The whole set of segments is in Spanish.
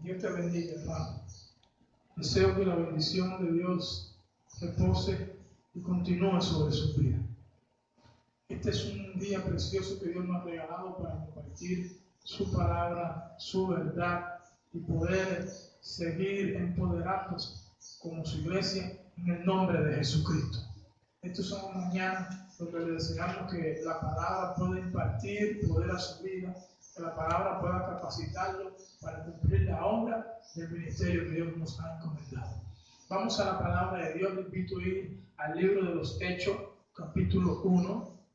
Dios te bendiga, hermano. Deseo que la bendición de Dios repose y continúe sobre su vida. Este es un día precioso que Dios nos ha regalado para compartir su palabra, su verdad y poder seguir empoderándose como su iglesia en el nombre de Jesucristo. Estas son mañanas donde le deseamos que la palabra pueda impartir poder a su vida, que la palabra pueda capacitarlo para cumplir la obra del ministerio que Dios nos ha encomendado. Vamos a la palabra de Dios. Le invito a ir al libro de los Hechos, capítulo 1.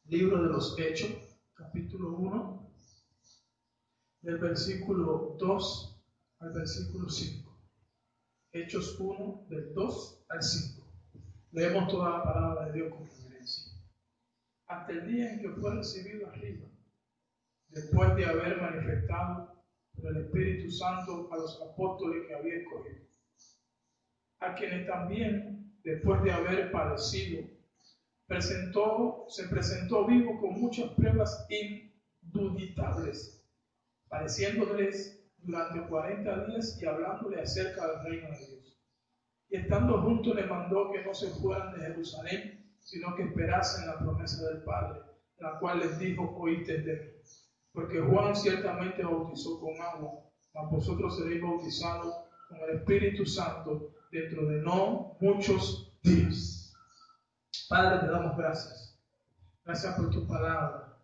Libro de los Hechos, capítulo 1, del versículo 2 al versículo 5. Hechos 1, del 2 al 5. Leemos toda la palabra de Dios con reverencia. Hasta el día en que fue recibido arriba, después de haber manifestado por el Espíritu Santo a los apóstoles que había escogido, a quienes también, después de haber padecido, se presentó vivo con muchas pruebas indubitables, pareciéndoles durante 40 días y hablándole acerca del reino de Dios. Y estando juntos le mandó que no se fueran de Jerusalén, sino que esperasen la promesa del Padre, la cual les dijo: oíste de mí. Porque Juan ciertamente bautizó con agua, mas vosotros seréis bautizados con el Espíritu Santo dentro de no muchos días. Padre, te damos gracias. Gracias por tu palabra.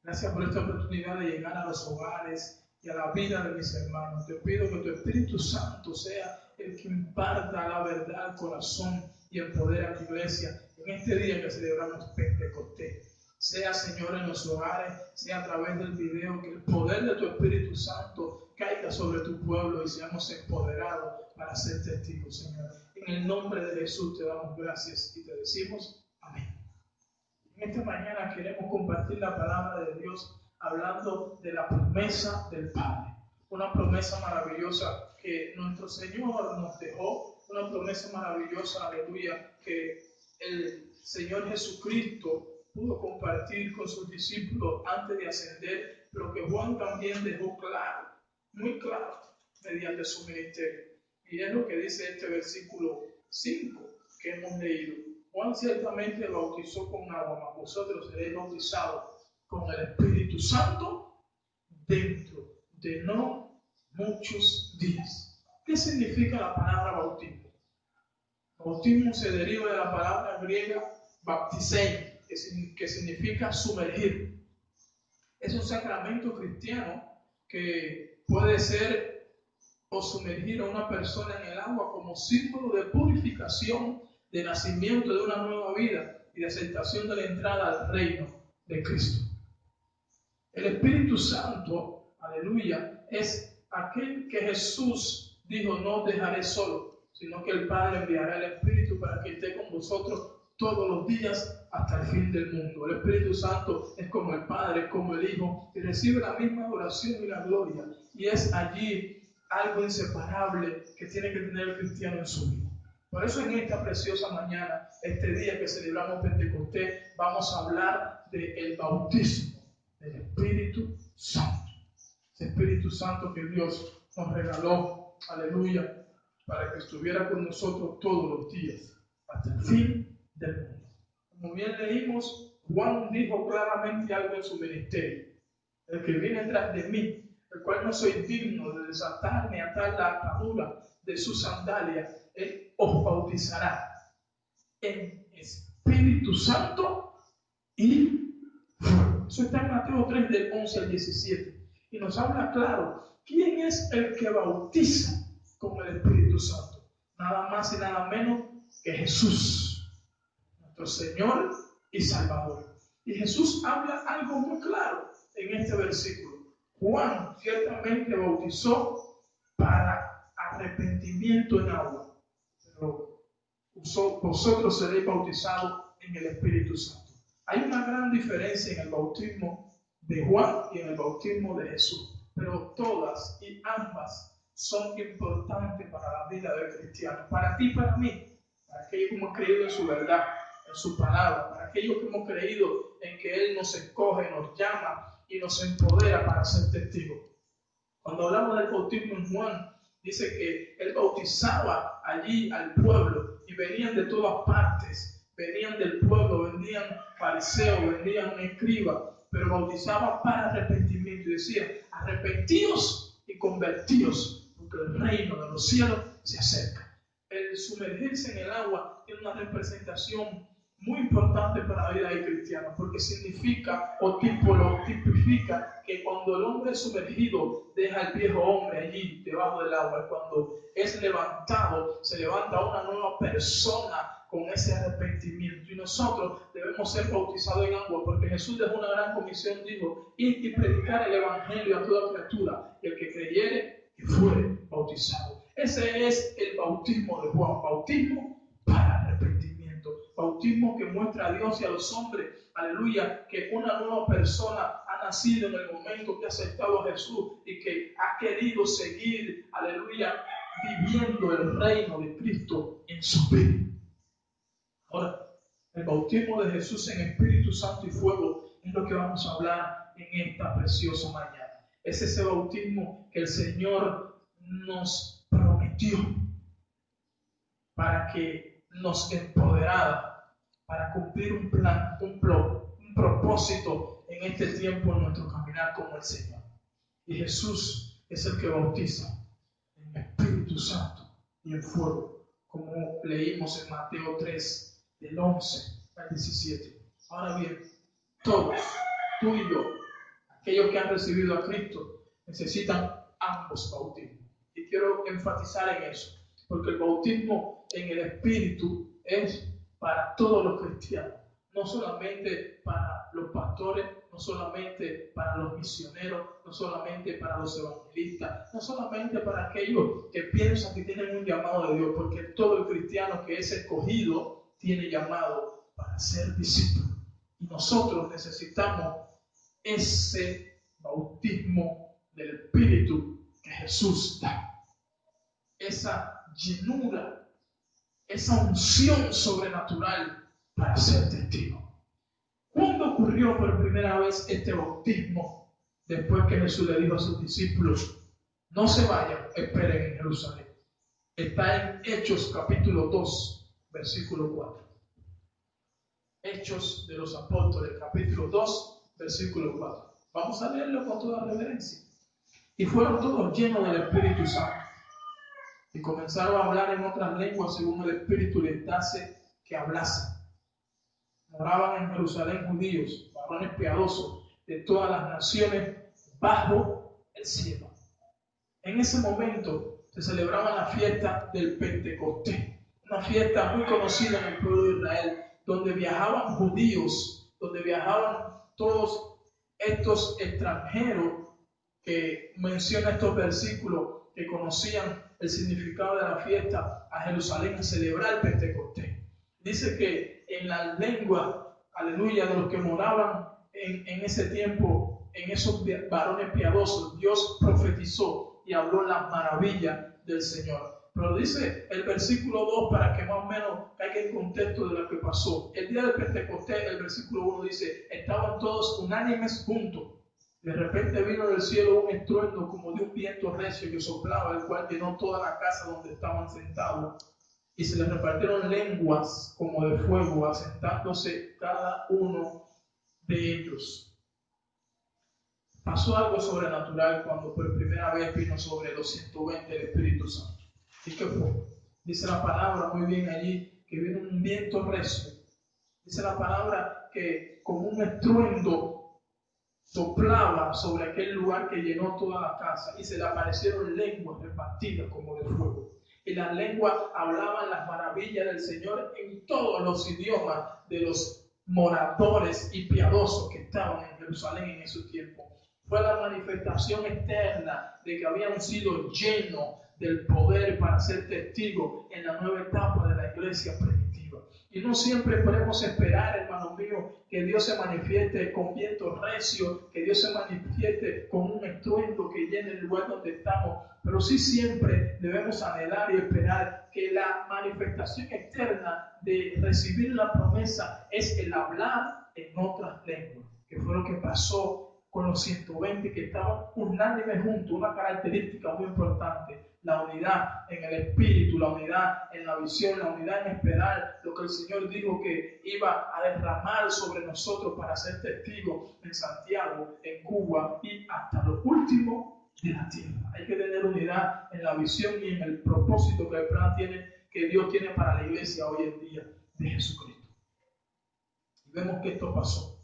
Gracias por esta oportunidad de llegar a los hogares y a la vida de mis hermanos. Te pido que tu Espíritu Santo sea el que imparta la verdad al corazón y el poder a tu iglesia en este día que celebramos Pentecostés. Sea, Señor, en los hogares, sea a través del video, que el poder de tu Espíritu Santo caiga sobre tu pueblo y seamos empoderados para ser testigos, Señor. En el nombre de Jesús te damos gracias y te decimos amén. En esta mañana queremos compartir la palabra de Dios hablando de la promesa del Padre. Una promesa maravillosa que nuestro Señor nos dejó, una promesa maravillosa, aleluya, que el Señor Jesucristo pudo compartir con sus discípulos antes de ascender, pero que Juan también dejó claro, muy claro, mediante su ministerio. Y es lo que dice este versículo 5 que hemos leído. Juan ciertamente bautizó con agua, mas vosotros seréis bautizados con el Espíritu Santo dentro de no muchos días. ¿Qué significa la palabra bautismo? Bautismo se deriva de la palabra griega baptisein, que significa sumergir. Es un sacramento cristiano que puede ser o sumergir a una persona en el agua como símbolo de purificación, de nacimiento de una nueva vida y de aceptación de la entrada al reino de Cristo. El Espíritu Santo, aleluya, es aquel que Jesús dijo: no os dejaré solo, sino que el Padre enviará el Espíritu para que esté con vosotros todos los días hasta el fin del mundo. El Espíritu Santo es como el Padre, como el Hijo, y recibe la misma adoración y la gloria. Y es allí algo inseparable que tiene que tener el cristiano en su vida. Por eso en esta preciosa mañana, este día que celebramos Pentecostés, vamos a hablar del bautismo del Espíritu Santo. Ese Espíritu Santo que Dios nos regaló, aleluya, para que estuviera con nosotros todos los días hasta el fin del mundo. Como bien leímos, Juan dijo claramente algo en su ministerio: el que viene tras de mí, el cual no soy digno de desatar ni atar la atadura de su sandalia, él os bautizará en Espíritu Santo y fuego. Eso está en Mateo 3, del 11 al 17. Y nos habla claro quién es el que bautiza con el Espíritu Santo. Nada más y nada menos que Jesús, nuestro Señor y Salvador. Y Jesús habla algo muy claro en este versículo. Juan ciertamente bautizó para arrepentimiento en agua, pero vosotros seréis bautizados en el Espíritu Santo. Hay una gran diferencia en el bautismo de Juan y en el bautismo de Jesús, pero todas y ambas son importantes para la vida del cristiano, para ti y para mí, para aquellos que hemos creído en su verdad, en su palabra, para aquellos que hemos creído en que Él nos escoge, nos llama y nos empodera para ser testigos. Cuando hablamos del bautismo en Juan, dice que él bautizaba allí al pueblo y venían de todas partes, venían del pueblo, venían fariseos, venían escribas, pero bautizaba para arrepentimiento y decía: arrepentíos y convertíos, porque el reino de los cielos se acerca. El sumergirse en el agua tiene una representación muy importante para la vida del cristiano, porque significa o tipifica que cuando el hombre es sumergido deja el viejo hombre allí debajo del agua, y cuando es levantado se levanta una nueva persona con ese arrepentimiento. Y nosotros debemos ser bautizados en agua, porque Jesús dejó una gran comisión, dijo: id y predicar el evangelio a toda criatura, y el que creyere que fuere bautizado. Ese es el bautismo de Juan, bautismo para arrepentimiento, bautismo que muestra a Dios y a los hombres, aleluya, que una nueva persona ha nacido en el momento que ha aceptado a Jesús y que ha querido seguir, aleluya, viviendo el reino de Cristo en su vida. Ahora, el bautismo de Jesús en Espíritu Santo y fuego es lo que vamos a hablar en esta preciosa mañana. Es ese bautismo que el Señor nos prometió para que nos empoderara para cumplir un plan, un propósito en este tiempo en nuestro caminar con el Señor. Y Jesús es el que bautiza en Espíritu Santo y en fuego, como leímos en Mateo 3, del 11 al 17. Ahora bien, todos, tú y yo, aquellos que han recibido a Cristo, necesitan ambos bautismos. Y quiero enfatizar en eso, porque el bautismo en el Espíritu es para todos los cristianos, no solamente para los pastores, no solamente para los misioneros, no solamente para los evangelistas, no solamente para aquellos que piensan que tienen un llamado de Dios, porque todo el cristiano que es escogido tiene llamado para ser discípulo. Y nosotros necesitamos ese bautismo del Espíritu que Jesús da, esa llenura, esa unción sobrenatural para ser testigo. ¿Cuándo ocurrió por primera vez este bautismo? Después que Jesús le dijo a sus discípulos: no se vayan, esperen en Jerusalén. Está en Hechos capítulo 2, versículo 4. Hechos de los Apóstoles, capítulo 2, versículo 4. Vamos a leerlo con toda reverencia. Y fueron todos llenos del Espíritu Santo, y comenzaron a hablar en otras lenguas según el Espíritu les dase que hablasen. Moraban en Jerusalén judíos, varones piadosos de todas las naciones bajo el cielo. En ese momento se celebraba la fiesta del Pentecostés, una fiesta muy conocida en el pueblo de Israel, donde viajaban judíos, donde viajaban todos estos extranjeros que menciona estos versículos, que conocían el significado de la fiesta, a Jerusalén a celebrar el Pentecostés. Dice que en la lengua, aleluya, de los que moraban en ese tiempo, en esos varones piadosos, Dios profetizó y habló las maravillas del Señor. Pero dice el versículo 2, para que más o menos caiga en contexto de lo que pasó. El día del Pentecostés, el versículo 1 dice: estaban todos unánimes juntos. De repente vino del cielo un estruendo como de un viento recio que soplaba, el cual llenó toda la casa donde estaban sentados. Y se les repartieron lenguas como de fuego, asentándose cada uno de ellos. Pasó algo sobrenatural cuando por primera vez vino sobre los 120 el Espíritu Santo. ¿Y qué fue? Dice la palabra muy bien allí que vino un viento recio. Dice la palabra que como un estruendo soplaba sobre aquel lugar que llenó toda la casa, y se le aparecieron lenguas repartidas como de fuego. Y las lenguas hablaban las maravillas del Señor en todos los idiomas de los moradores y piadosos que estaban en Jerusalén en ese tiempo. Fue la manifestación externa de que habían sido llenos del poder para ser testigos en la nueva etapa de la iglesia primitiva. Y no siempre podemos esperar, hermano mío, que Dios se manifieste con viento recio, que Dios se manifieste con un estruendo que llene el lugar donde estamos, pero sí siempre debemos anhelar y esperar que la manifestación externa de recibir la promesa es el hablar en otras lenguas, que fue lo que pasó con los 120 que estaban unánimes juntos, una característica muy importante, la unidad en el espíritu, la unidad en la visión, la unidad en esperar lo que el Señor dijo que iba a derramar sobre nosotros para ser testigos en Santiago, en Cuba y hasta lo último de la tierra. Hay que tener unidad en la visión y en el propósito que el plan tiene, que Dios tiene para la iglesia hoy en día de Jesucristo. Y vemos que esto pasó.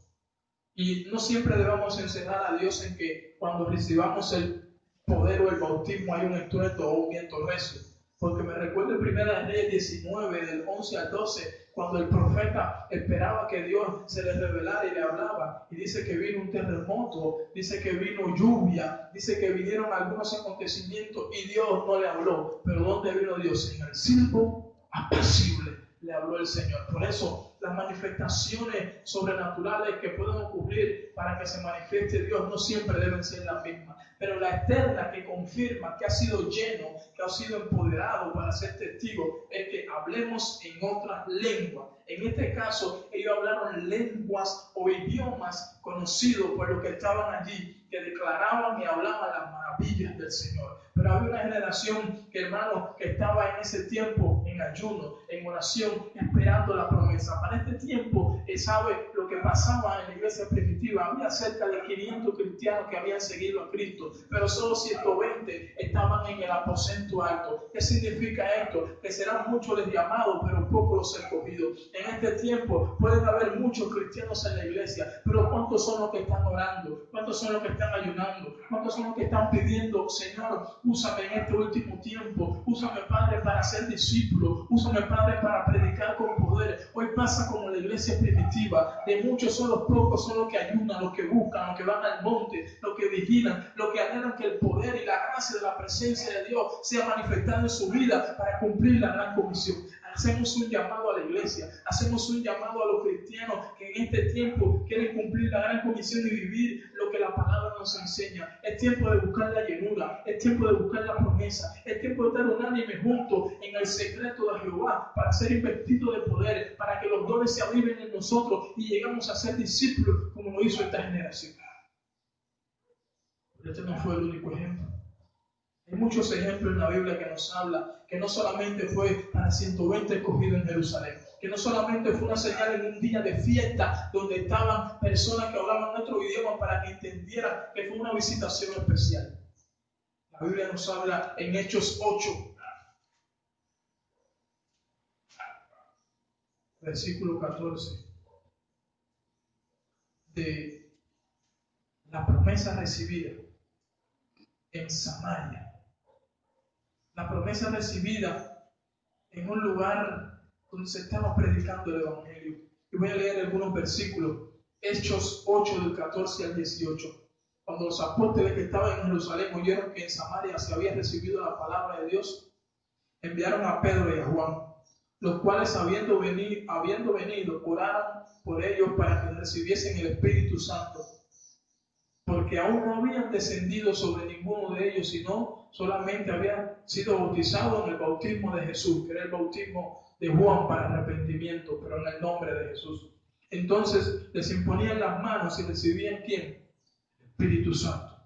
Y no siempre debemos enseñar a Dios en que cuando recibamos el poder o el bautismo hay un estruendo o un viento recio. Porque me recuerdo en Primera de Reyes 19, del 11 al 12, cuando el profeta esperaba que Dios se le revelara y le hablaba. Y dice que vino un terremoto, dice que vino lluvia, dice que vinieron algunos acontecimientos y Dios no le habló. Pero ¿dónde vino Dios? En el silbo apacible le habló el Señor. Por eso las manifestaciones sobrenaturales que pueden ocurrir para que se manifieste Dios no siempre deben ser las mismas. Pero la externa que confirma que ha sido lleno, que ha sido empoderado para ser testigo, es que hablemos en otras lenguas. En este caso, ellos hablaron lenguas o idiomas conocidos por los que estaban allí, que declaraban y hablaban las maravillas del Señor. Pero había una generación, hermano, que estaba en ese tiempo en ayuno, en oración, esperando la promesa. Para este tiempo, ¿sabe lo que pasaba en la iglesia primitiva? Había cerca de 500 cristianos que habían seguido a Cristo, pero solo 120 estaban en el aposento alto. ¿Qué significa esto? Que serán muchos los llamados, pero pocos los escogidos. En este tiempo pueden haber muchos cristianos en la iglesia, pero ¿cuántos son los que están orando? ¿Cuántos son los que están ayunando? ¿Cuántos son los que están pidiendo, Señor, úsame en este último tiempo? Úsame, Padre, para ser discípulo. Úsame, Padre, para predicar con poder. Hoy pasa como la iglesia primitiva. De muchos son los pocos, son los que ayunan, los que buscan, los que van al monte, los que vigilan, los que anhelan que el poder y la gracia de la presencia de Dios sea manifestada en su vida para cumplir la gran comisión. Hacemos un llamado a la iglesia, hacemos un llamado a los cristianos que en este tiempo quieren cumplir la gran comisión y vivir lo que la palabra nos enseña. Es tiempo de buscar la llenura, es tiempo de buscar la promesa, es tiempo de estar unánime juntos en el secreto de Jehová para ser investidos de poder, para que los dones se aviven en nosotros y llegamos a ser discípulos como lo hizo esta generación. Pero este no fue el único ejemplo. Hay muchos ejemplos en la Biblia que nos habla que no solamente fue para 120 escogidos en Jerusalén, que no solamente fue una señal en un día de fiesta donde estaban personas que hablaban otro idioma para que entendieran que fue una visitación especial. La Biblia nos habla en Hechos 8, versículo 14, de la promesa recibida en Samaria. La promesa recibida en un lugar donde se estaba predicando el Evangelio. Y voy a leer algunos versículos. Hechos 8, del 14 al 18. Cuando los apóstoles que estaban en Jerusalén oyeron que en Samaria se había recibido la palabra de Dios, enviaron a Pedro y a Juan, los cuales habiendo venido, oraron por ellos para que recibiesen el Espíritu Santo, porque aún no habían descendido sobre ninguno de ellos, sino solamente habían sido bautizados en el bautismo de Jesús, que era el bautismo de Juan para arrepentimiento, pero en el nombre de Jesús. Entonces les imponían las manos y recibían ¿quién? El Espíritu Santo.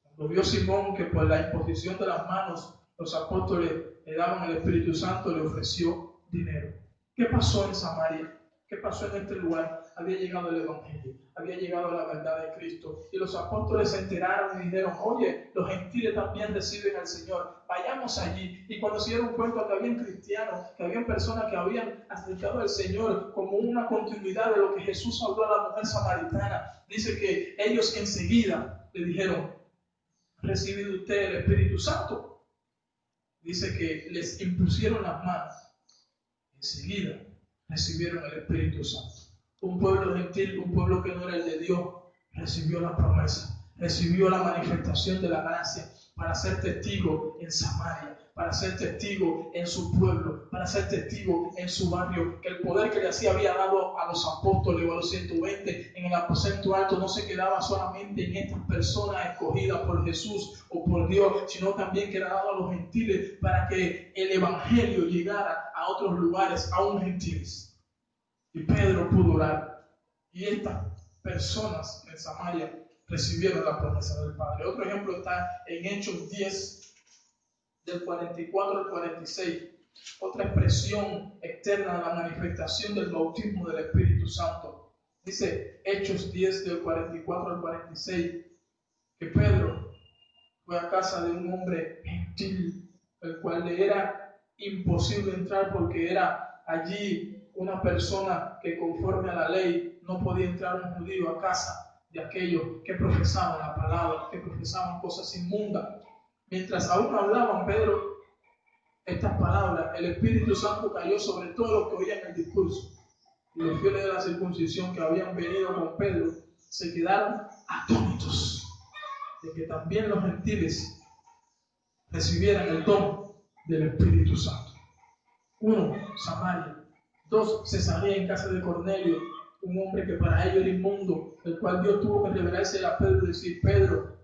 Cuando vio Simón que por la imposición de las manos los apóstoles le daban el Espíritu Santo, le ofreció dinero. ¿Qué pasó en Samaria? ¿Qué pasó en este lugar? Había llegado el Evangelio, había llegado la verdad de Cristo. Y los apóstoles se enteraron y dijeron, oye, los gentiles también reciben al Señor, vayamos allí. Y cuando se dieron cuenta que habían cristianos, que habían personas que habían aceptado al Señor como una continuidad de lo que Jesús habló a la mujer samaritana, dice que ellos enseguida le dijeron, ¿ha recibido usted el Espíritu Santo? Dice que les impusieron las manos. Enseguida recibieron el Espíritu Santo. Un pueblo gentil, un pueblo que no era el de Dios, recibió la promesa, recibió la manifestación de la gracia para ser testigo en Samaria, para ser testigo en su pueblo, para ser testigo en su barrio, que el poder que le había dado a los apóstoles o a los 120 en el aposento alto no se quedaba solamente en estas personas escogidas por Jesús o por Dios, sino también que era dado a los gentiles para que el Evangelio llegara a otros lugares, aún gentiles. Y Pedro pudo orar. Y estas personas en Samaria recibieron la promesa del Padre. Otro ejemplo está en Hechos 10, del 44 al 46. Otra expresión externa de la manifestación del bautismo del Espíritu Santo. Dice Hechos 10, del 44 al 46, que Pedro fue a casa de un hombre gentil, el cual le era imposible entrar porque era allí una persona que conforme a la ley no podía entrar un judío a casa de aquellos que profesaban la palabra, que profesaban cosas inmundas. Mientras aún hablaban Pedro estas palabras, el Espíritu Santo cayó sobre todos los que oían el discurso. Y los fieles de la circuncisión que habían venido con Pedro se quedaron atónitos de que también los gentiles recibieran el don del Espíritu Santo. 1. Samaria. 2. Cesarea, en casa de Cornelio, un hombre que para ellos era inmundo, el cual Dios tuvo que revelarse a Pedro y decir: Pedro,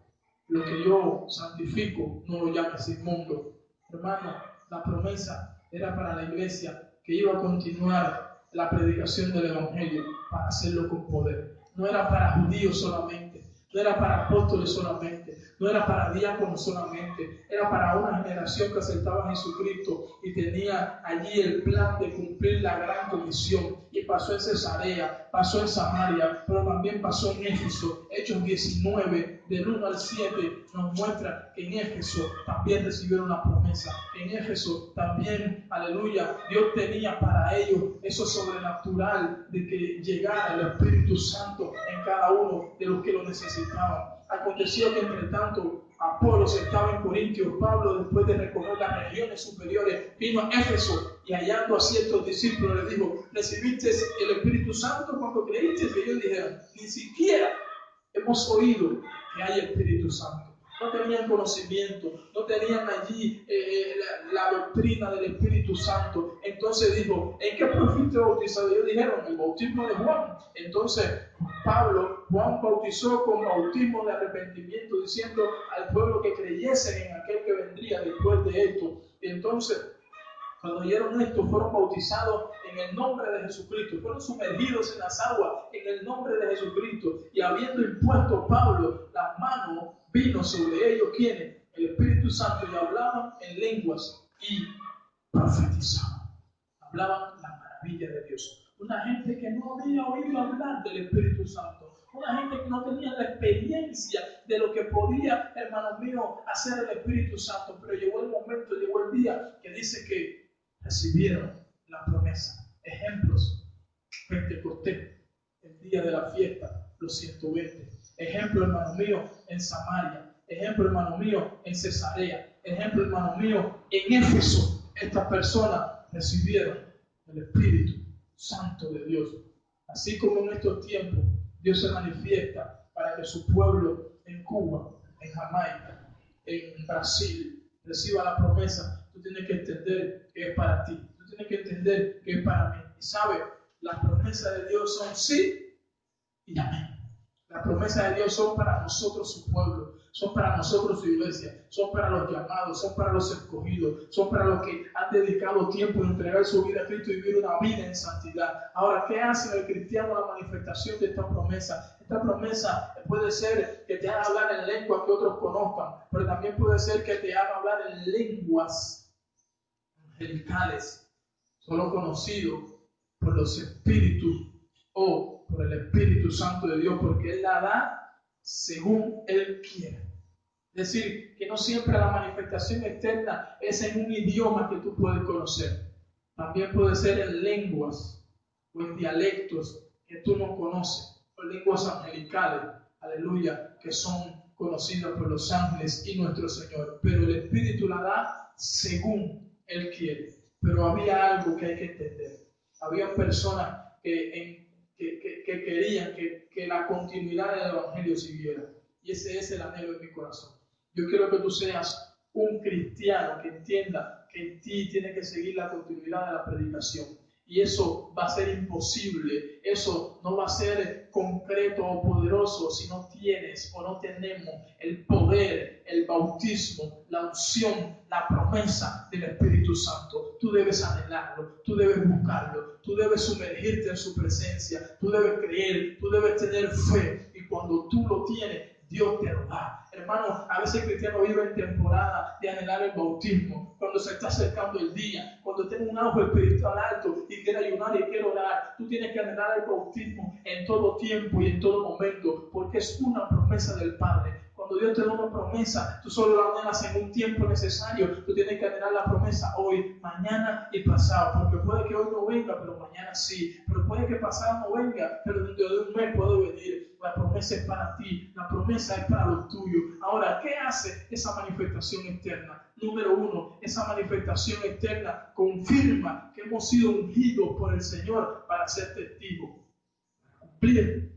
lo que yo santifico, no lo llames inmundo. Hermano, la promesa era para la iglesia que iba a continuar la predicación del Evangelio para hacerlo con poder. No era para judíos solamente, no era para apóstoles solamente, no era para diáconos solamente, era para una generación que aceptaba a Jesucristo y tenía allí el plan de cumplir la gran comisión. Y pasó en Cesarea, pasó en Samaria, pero también pasó en Éfeso. Hechos 19, del 1 al 7, nos muestra que en Éfeso también recibieron la promesa. En Éfeso también, aleluya, Dios tenía para ellos eso sobrenatural de que llegara el Espíritu Santo en cada uno de los que lo necesitaban. Aconteció que entre tanto Apolos estaba en Corintios. Pablo, después de recorrer las regiones superiores, vino a Éfeso y hallando a ciertos discípulos les dijo: ¿recibiste el Espíritu Santo cuando creíste? Y ellos dijeron: ni siquiera hemos oído que hay Espíritu Santo. No tenían conocimiento, no tenían allí la doctrina del Espíritu Santo. Entonces dijo: ¿en qué fuiste bautizado? Ellos dijeron: el bautismo de Juan. Entonces Juan bautizó con bautismo de arrepentimiento, diciendo al pueblo que creyesen en aquel que vendría después de esto. Y entonces, cuando oyeron esto, fueron bautizados en el nombre de Jesucristo, fueron sumergidos en las aguas en el nombre de Jesucristo. Y habiendo impuesto Pablo las manos, vino sobre ellos, ¿quiénes? El Espíritu Santo, y hablaban en lenguas y profetizaban. Hablaban la maravilla de Dios. Una gente que no había oído hablar del Espíritu Santo. Una gente que no tenía la experiencia de lo que podía, hermano mío, hacer el Espíritu Santo. Pero llegó el momento, llegó el día que dice que recibieron la promesa. Ejemplos: Pentecostés, el día de la fiesta, los 120. Ejemplo, hermano mío, en Samaria. Ejemplo, hermano mío, en Cesarea. Ejemplo, hermano mío, en Éfeso. Estas personas recibieron el Espíritu Santo de Dios. Así como en estos tiempos Dios se manifiesta para que su pueblo en Cuba, en Jamaica, en Brasil reciba la promesa, tú tienes que entender que es para ti. Tú tienes que entender que es para mí. Y sabes, las promesas de Dios son sí y amén. Las promesas de Dios son para nosotros su pueblo, son para nosotros su iglesia, son para los llamados, son para los escogidos, son para los que han dedicado tiempo en entregar su vida a Cristo y vivir una vida en santidad. Ahora, ¿qué hace el cristiano la manifestación de esta promesa? Esta promesa puede ser que te haga hablar en lenguas que otros conozcan, pero también puede ser que te haga hablar en lenguas angelicales, solo conocido por los espíritus o por el Espíritu Santo de Dios, porque Él la da según Él quiere. Es decir, que no siempre la manifestación externa es en un idioma que tú puedes conocer. También puede ser en lenguas o en dialectos que tú no conoces, o lenguas angelicales, aleluya, que son conocidas por los ángeles y nuestro Señor. Pero el Espíritu la da según Él quiere. Pero había algo que hay que entender. Había personas que querían que la continuidad del Evangelio siguiera. Y ese es el anhelo de mi corazón. Yo quiero que tú seas un cristiano que entienda que en ti tiene que seguir la continuidad de la predicación. Y eso va a ser imposible. Eso no va a ser concreto o poderoso si no tienes o no tenemos el poder, el bautismo, la unción, la promesa del Espíritu Santo. tú debes anhelarlo, tú debes buscarlo, tú debes sumergirte en su presencia, tú debes creer, tú debes tener fe. Y cuando tú lo tienes, Dios te lo da. Hermano, a veces el cristiano vive en temporada de anhelar el bautismo, cuando se está acercando el día, cuando tiene un auge espiritual alto y quiere ayunar y quiere orar. Tú tienes que anhelar el bautismo en todo tiempo y en todo momento, porque es una promesa del Padre. Cuando Dios te da una promesa, tú solo la anhelas en un tiempo necesario. Tú tienes que anhelar la promesa hoy, mañana y pasado, porque puede que hoy no venga, pero mañana sí. Pero puede que pasado no venga, pero dentro de un mes puede venir. La promesa es para ti, la promesa es para los tuyos. Ahora, ¿qué hace esa manifestación externa? Número uno, esa manifestación externa confirma que hemos sido ungidos por el Señor para ser testigos, para cumplir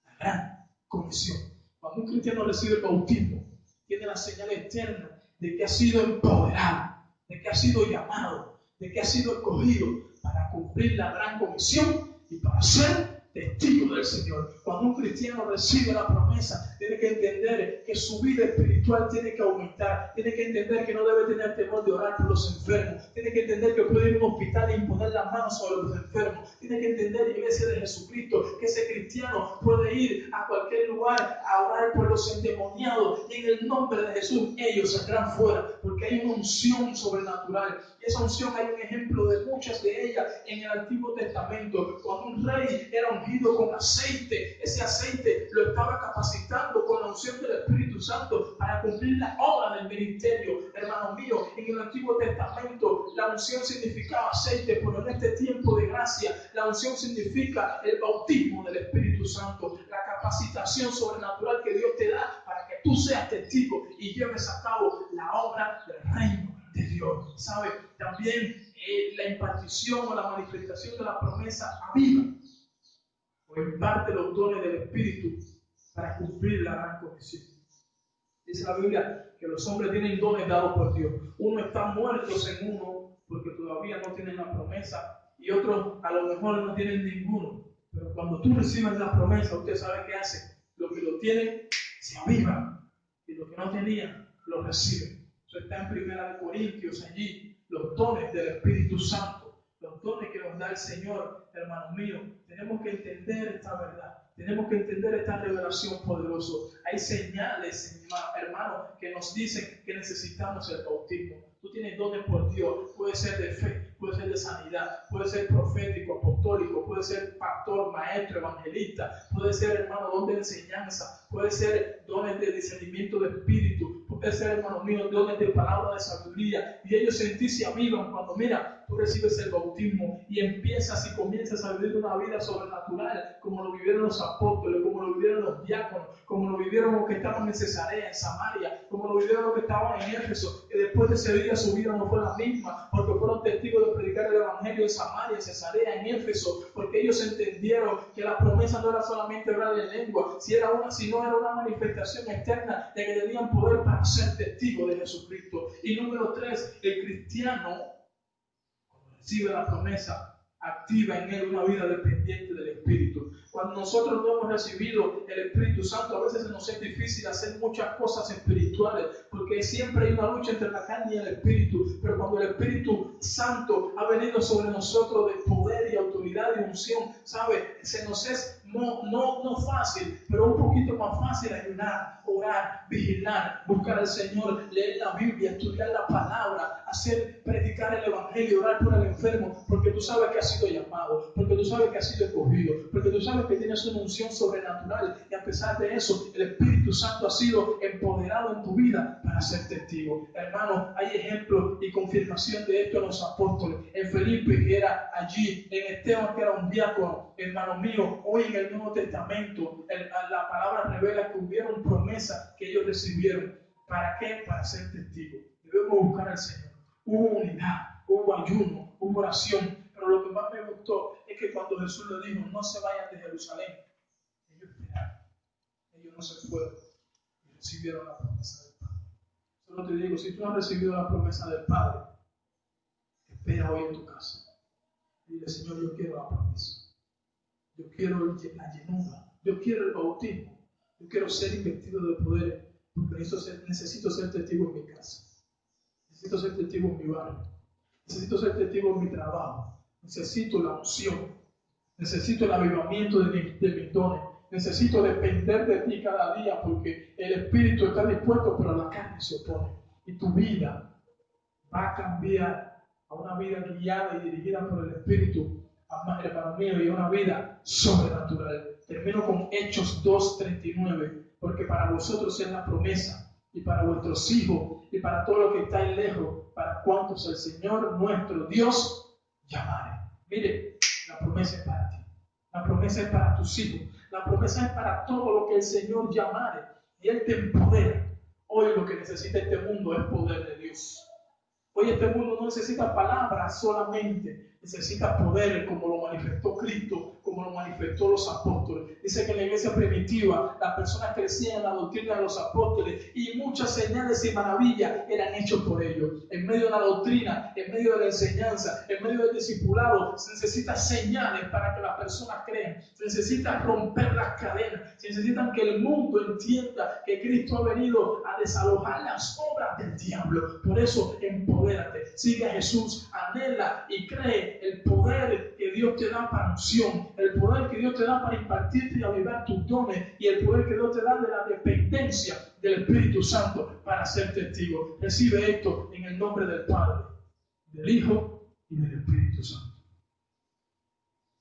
la gran comisión. Cuando un cristiano recibe el bautismo, tiene la señal externa de que ha sido empoderado, de que ha sido llamado, de que ha sido escogido para cumplir la gran comisión y para ser testigo del Señor. Cuando un cristiano recibe la promesa, tiene que entender que su vida espiritual tiene que aumentar, tiene que entender que no debe tener temor de orar por los enfermos, tiene que entender que puede ir a un hospital e imponer las manos sobre los enfermos, tiene que entender, iglesia de Jesucristo, que ese cristiano puede ir a cualquier lugar a orar por los endemoniados y en el nombre de Jesús ellos saldrán fuera, porque hay una unción sobrenatural. Y esa unción hay un ejemplo de muchas de ellas en el Antiguo Testamento. Cuando un rey era ungido con aceite, ese aceite lo estaba capacitando con la unción del Espíritu Santo para cumplir la obra del ministerio. Hermano mío, en el Antiguo Testamento la unción significaba aceite, pero en este tiempo de gracia la unción significa el bautismo del Espíritu Santo, la capacitación sobrenatural que Dios te da para que tú seas testigo y lleves a cabo la obra del reino de Dios. ¿Sabe? También la impartición o la manifestación de la promesa aviva o imparte los dones del Espíritu para cumplir la gran comisión. Dice la Biblia que los hombres tienen dones dados por Dios. Unos están muertos en uno porque todavía no tienen la promesa y otros a lo mejor no tienen ninguno. Pero cuando tú recibes la promesa, usted sabe qué hace. Los que lo tienen se avivan y los que no tenían lo reciben. Eso está en 1 Corintios allí, los dones del Espíritu Santo, los dones que nos da el Señor, hermanos míos. Tenemos que entender esta verdad, tenemos que entender esta revelación poderosa. Hay señales, hermanos, que nos dicen que necesitamos el bautismo. Tú tienes dones por Dios, puede ser de fe, puede ser de sanidad, puede ser profético, apostólico, puede ser pastor, maestro, evangelista, puede ser, hermano, don de enseñanza, puede ser dones de discernimiento de espíritu, puede ser, hermano mío, dones de palabra de sabiduría. Y ellos en ti se avivan cuando, mira, tú recibes el bautismo y empiezas y comienzas a vivir una vida sobrenatural, como lo vivieron los apóstoles, como lo vivieron los diáconos, como lo vivieron los que estaban en Cesarea, en Samaria, como lo vivieron los que estaban en Éfeso, que después de ese día su vida no fue la misma, porque fueron testigos de predicar el Evangelio en Samaria, en Cesarea, en Éfeso, porque ellos entendieron que la promesa no era solamente hablar en lengua, sino era una manifestación externa de que tenían poder para ser testigos de Jesucristo. Y número 3, el cristiano, cuando recibe la promesa, activa en él una vida dependiente del Espíritu. Cuando nosotros no hemos recibido el Espíritu Santo, a veces se nos es difícil hacer muchas cosas espirituales, porque siempre hay una lucha entre la carne y el Espíritu. Pero cuando el Espíritu Santo ha venido sobre nosotros de poder y autoridad y unción, ¿sabe? Se nos es no fácil, pero un poquito más fácil ayunar, orar, vigilar, buscar al Señor, leer la Biblia, estudiar la palabra, predicar el Evangelio, orar por el enfermo, porque tú sabes que has sido llamado, porque tú sabes que has sido escogido, porque tú sabes que tienes una unción sobrenatural y a pesar de eso, el Espíritu Santo ha sido empoderado en tu vida para ser testigo. Hermano, hay ejemplos y confirmación de esto en los apóstoles, en Felipe, que era allí, en Esteban, que era un diácono. Hermano mío, hoy en el Nuevo Testamento, la palabra revela que hubieron promesas que ellos recibieron. ¿Para qué? Para ser testigos. Debemos buscar al Señor. Hubo unidad, hubo ayuno, hubo oración. Pero lo que más me gustó es que cuando Jesús le dijo, no se vayan de Jerusalén, ellos esperaron. Ellos no se fueron y recibieron la promesa del Padre. Solo te digo, si tú has recibido la promesa del Padre, espera hoy en tu casa. Dile, Señor, yo quiero la promesa. Yo quiero la llenura. Yo quiero el bautismo. Yo quiero ser investido de poder. Porque necesito ser testigo en mi casa. Necesito ser testigo en mi barrio. Necesito ser testigo en mi trabajo. Necesito la unción. Necesito el avivamiento de mis dones. Necesito depender de ti cada día porque el espíritu está dispuesto, pero la carne se opone. Y tu vida va a cambiar a una vida guiada y dirigida por el espíritu, hermano mío, y a una vida sobrenatural. Termino con Hechos 2:39, porque para vosotros es la promesa, y para vuestros hijos, y para todo lo que estáis lejos, para cuantos el Señor nuestro Dios llamare. Mire, la promesa es para ti. La promesa es para tus hijos. La promesa es para todo lo que el Señor llamare. Y Él te empodera. Hoy lo que necesita este mundo es poder de Dios. Hoy este mundo no necesita palabras solamente, necesita poder como lo manifestó Cristo, como lo manifestó los apóstoles. Dice que en la iglesia primitiva las personas crecían en la doctrina de los apóstoles y muchas señales y maravillas eran hechas por ellos. En medio de la doctrina, en medio de la enseñanza, en medio del discipulado, se necesitan señales para que las personas crean. Se necesita romper las cadenas. Se necesitan que el mundo entienda que Cristo ha venido a desalojar las obras del diablo. Por eso, empodérate, sigue a Jesús, anhela y cree el poder que Dios te da para unción, el poder que Dios te da para impartirte y avivar tus dones, y el poder que Dios te da de la dependencia del Espíritu Santo para ser testigo. Recibe esto en el nombre del Padre, del Hijo y del Espíritu Santo.